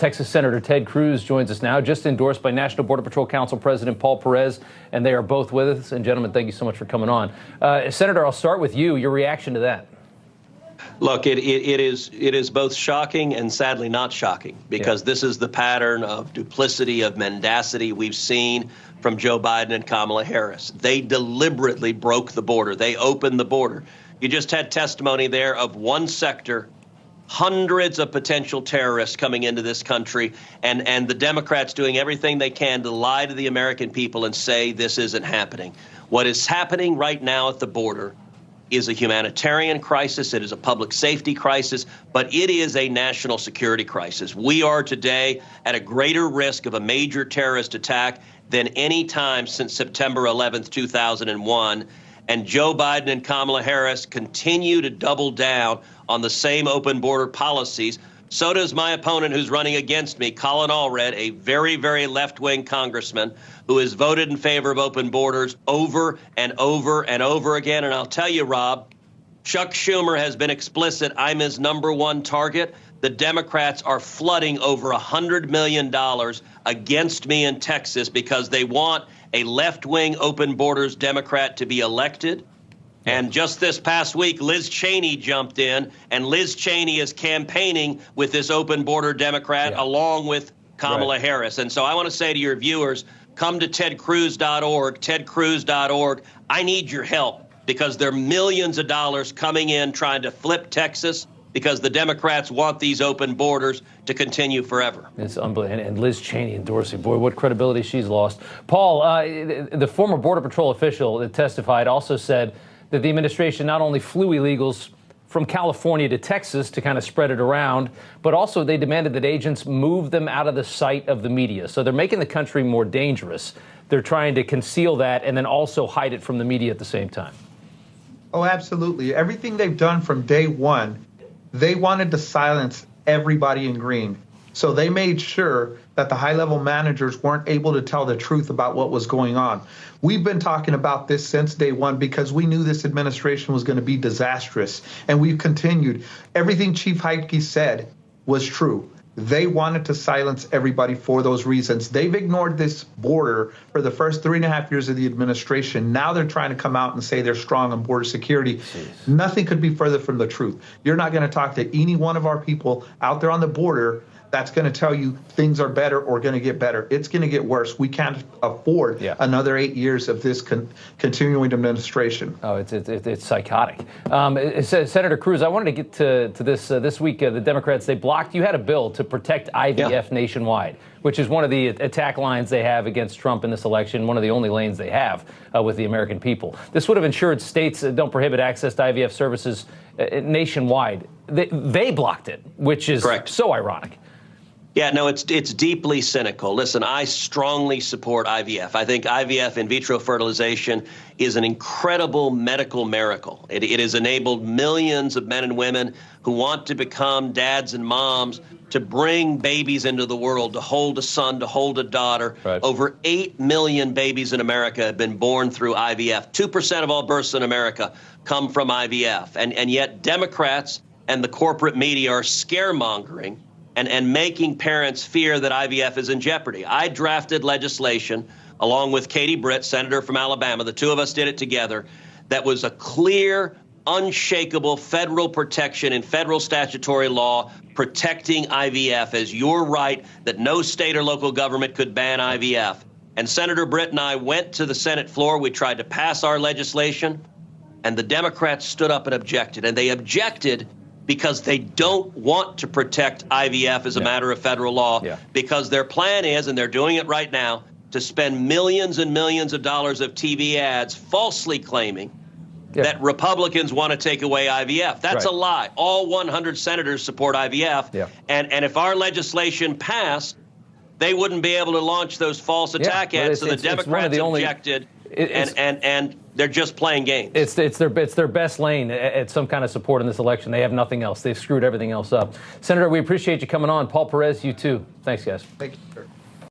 Texas Senator Ted Cruz joins us now, just endorsed by National Border Patrol Council President Paul Perez, and they are both with us. And gentlemen, thank you so much for coming on. Senator, I'll start with you. Your reaction to that? Look, it is both shocking and sadly not shocking, because this is the pattern of duplicity, of mendacity we've seen from Joe Biden and Kamala Harris. They deliberately broke the border. They opened the border. You just had testimony there of one sector, hundreds of potential terrorists coming into this country, and the Democrats doing everything they can to lie to the American people and say this isn't happening. What is happening right now at the border is a humanitarian crisis. It is a public safety crisis, but it is a national security crisis. We are today at a greater risk of a major terrorist attack than any time since September 11th, 2001. And Joe Biden and Kamala Harris continue to double down on the same open border policies. So does my opponent who's running against me, Colin Allred, a very, very left-wing congressman who has voted in favor of open borders over and over and over again. And I'll tell you, Rob, Chuck Schumer has been explicit. I'm his #1 target. The Democrats are flooding over $100 million against me in Texas because they want a left-wing open borders Democrat to be elected. And just this past week, Liz Cheney jumped in, and Liz Cheney is campaigning with this open border Democrat along with Kamala Harris. And so I want to say to your viewers, come to tedcruz.org, tedcruz.org. I need your help, because there are millions of dollars coming in trying to flip Texas, because the Democrats want these open borders to continue forever. It's unbelievable. And Liz Cheney endorsing, boy, what credibility she's lost. Paul, the former Border Patrol official that testified also said that the administration not only flew illegals from California to Texas to kind of spread it around, but also they demanded that agents move them out of the sight of the media. So they're making the country more dangerous. They're trying to conceal that and then also hide it from the media at the same time. Oh, absolutely. Everything they've done from day one, they wanted to silence everybody in green. So they made sure that the high-level managers weren't able to tell the truth about what was going on. We've been talking about this since day one because we knew this administration was going to be disastrous, and we've continued. Everything Chief Heike said was true. They wanted to silence everybody for those reasons. They've ignored this border for the first 3.5 years of the administration. Now they're trying to come out and say they're strong on border security. Jeez. Nothing could be further from the truth. You're not going to talk to any one of our people out there on the border that's going to tell you things are better or going to get better. It's going to get worse. We can't afford another 8 years of this continuing administration. Oh, it's psychotic. Senator Cruz, I wanted to get to this this week. The Democrats, they blocked. You had a bill to protect IVF nationwide, which is one of the attack lines they have against Trump in this election, one of the only lanes they have with the American people. This would have ensured states don't prohibit access to IVF services nationwide. They blocked it, which is so ironic. Yeah, no, it's deeply cynical. Listen, I strongly support IVF. I think IVF, in vitro fertilization, is an incredible medical miracle. It has enabled millions of men and women who want to become dads and moms to bring babies into the world, to hold a son, to hold a daughter. Over 8 million babies in America have been born through IVF. 2% of all births in America come from IVF. And yet Democrats and the corporate media are scaremongering and making parents fear that IVF is in jeopardy. I drafted legislation along with Katie Britt, senator from Alabama. The two of us did it together. That was a clear, unshakable federal protection in federal statutory law protecting IVF as your right, that no state or local government could ban IVF. And Senator Britt and I went to the Senate floor. We tried to pass our legislation, and the Democrats stood up and objected. And they objected because they don't want to protect IVF as a matter of federal law, because their plan is, and they're doing it right now, to spend millions and millions of dollars of TV ads falsely claiming that Republicans want to take away IVF. That's a lie. All 100 senators support IVF. And if our legislation passed, they wouldn't be able to launch those false attack ads. So the Democrats objected, and they're just playing games. It's their best lane at some kind of support in this election. They have nothing else. They've screwed everything else up. Senator, we appreciate you coming on. Paul Perez, you too. Thanks, guys. Thank you, sir.